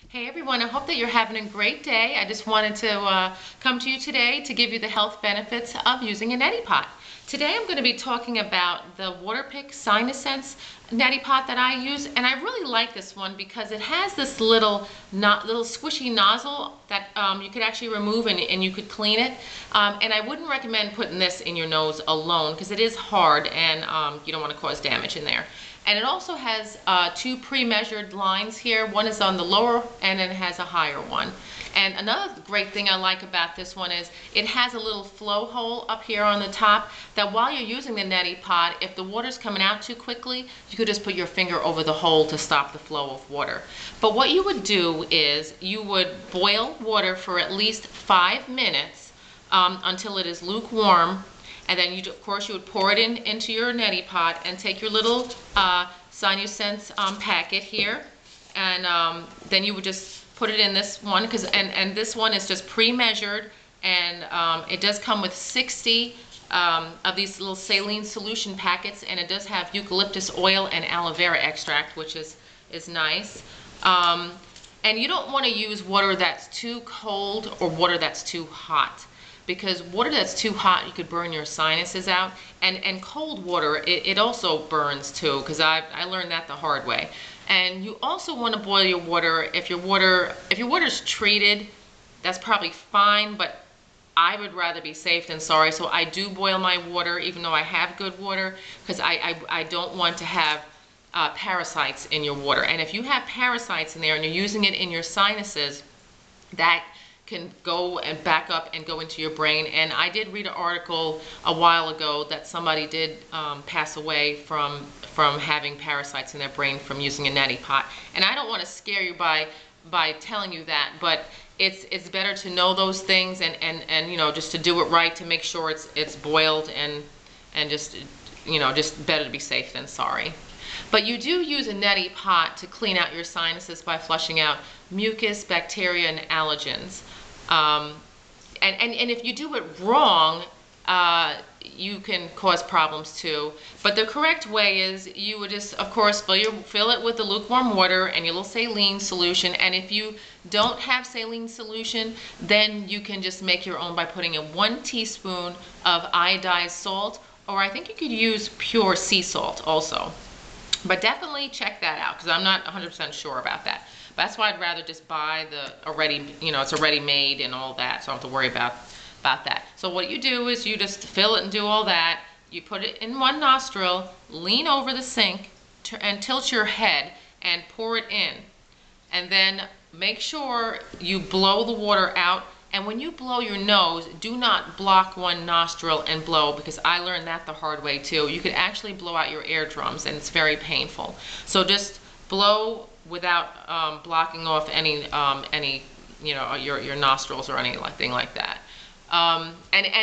Hey everyone, I hope that you're having a great day. I just wanted to come to you today to give you the health benefits of using a neti pot. Today I'm going to be talking about the Waterpik Sinus Sense neti pot that I use, and I really like this one because it has this little squishy nozzle that you could actually remove and you could clean it. And I wouldn't recommend putting this in your nose alone because it is hard and you don't want to cause damage in there. And it also has two pre-measured lines here. One is on the lower and then it has a higher one. And another great thing I like about this one is it has a little flow hole up here on the top that while you're using the neti pot, if the water's coming out too quickly, you could just put your finger over the hole to stop the flow of water. But what you would do is you would boil water for at least 5 minutes until it is lukewarm. And then, of course, you would pour it into your neti pot and take your little Sinus Sense packet here. And then you would just put it in this one, and this one is just pre-measured. And it does come with 60 of these little saline solution packets. And it does have eucalyptus oil and aloe vera extract, which is nice. And you don't want to use water that's too cold or water that's too hot, because water that's too hot, you could burn your sinuses out, and cold water, it also burns too, because I learned that the hard way. And you also want to boil your water. If your water's treated, that's probably fine, but I would rather be safe than sorry. So I do boil my water, even though I have good water, because I don't want to have parasites in your water. And if you have parasites in there and you're using it in your sinuses, that can go and back up and go into your brain. And I did read an article a while ago that somebody did pass away from having parasites in their brain from using a neti pot. And I don't want to scare you by telling you that, but it's better to know those things and you know, just to do it right, to make sure it's boiled, and just, you know, just better to be safe than sorry. But you do use a neti pot to clean out your sinuses by flushing out mucus, bacteria, and allergens. And if you do it wrong, you can cause problems too. But the correct way is you would just, of course, fill it with the lukewarm water and your little saline solution. And if you don't have saline solution, then you can just make your own by putting in 1 teaspoon of iodized salt, or I think you could use pure sea salt also. But definitely check that out, because I'm not 100% sure about that. But that's why I'd rather just buy the already, you know, it's already made and all that, so I don't have to worry about that. So what you do is you just fill it and do all that. You put it in one nostril, lean over the sink, and tilt your head and pour it in. And then make sure you blow the water out. And when you blow your nose, do not block one nostril and blow, because I learned that the hard way too. You could actually blow out your eardrums, and it's very painful. So just blow without blocking off any you know, your nostrils or anything like that. And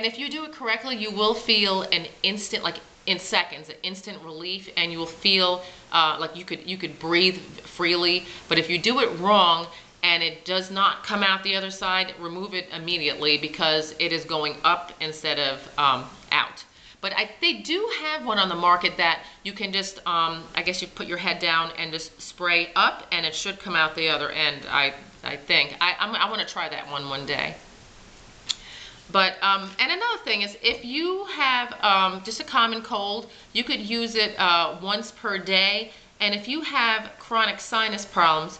if you do it correctly, you will feel an instant, like in seconds, an instant relief, and you will feel like you could breathe freely. But if you do it wrong and it does not come out the other side, remove it immediately, because it is going up instead of out. But they do have one on the market that you can just, I guess you put your head down and just spray up, and it should come out the other end, I think. I want to try that one day. But, and another thing is, if you have just a common cold, you could use it once per day. And if you have chronic sinus problems,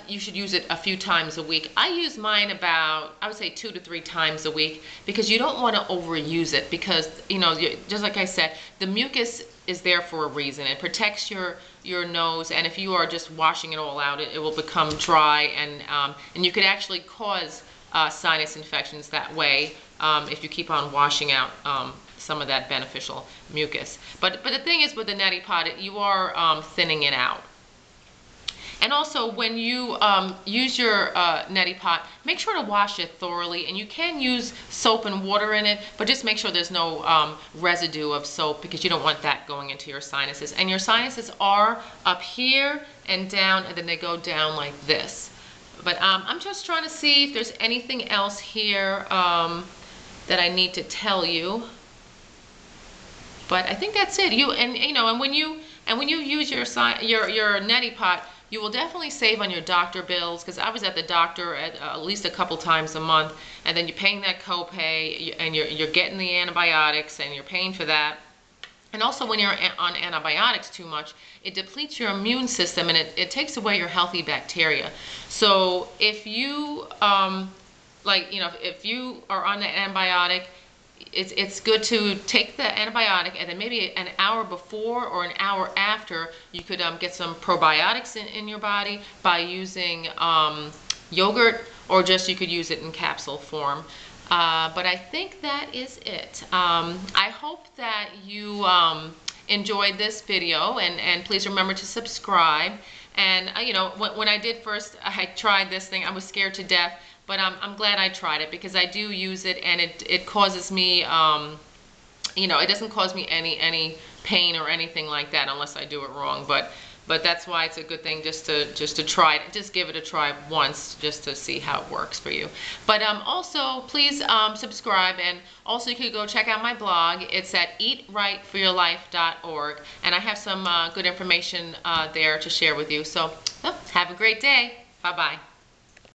you should use it a few times a week. I use mine about, I would say 2 to 3 times a week, because you don't want to overuse it, because, you know, just like I said, the mucus is there for a reason. It protects your nose, and if you are just washing it all out, it will become dry, and you could actually cause sinus infections that way if you keep on washing out some of that beneficial mucus. But the thing is, with the neti pot, you are thinning it out. And also, when you use your neti pot, make sure to wash it thoroughly. And you can use soap and water in it, but just make sure there's no residue of soap, because you don't want that going into your sinuses. And your sinuses are up here and down, and then they go down like this. But I'm just trying to see if there's anything else here that I need to tell you. But I think that's it. And when you use your neti pot, you will definitely save on your doctor bills, because I was at the doctor at least a couple times a month, and then you're paying that copay, and you're getting the antibiotics, and you're paying for that. And also when you're on antibiotics too much, it depletes your immune system, and it takes away your healthy bacteria. So if you, if you are on the antibiotic, it's good to take the antibiotic, and then maybe an hour before or an hour after, you could get some probiotics in your body by using yogurt, or just you could use it in capsule form. But I think that is it. I hope that you enjoyed this video, and please remember to subscribe. And when I did first, I tried this thing, I was scared to death, but I'm glad I tried it, because I do use it, and it causes me, it doesn't cause me any pain or anything like that unless I do it wrong. But that's why it's a good thing just to try it. Just give it a try once, just to see how it works for you. But also, please subscribe, and also you can go check out my blog. It's at eatrightforyourlife.org, and I have some good information there to share with you. So have a great day. Bye-bye.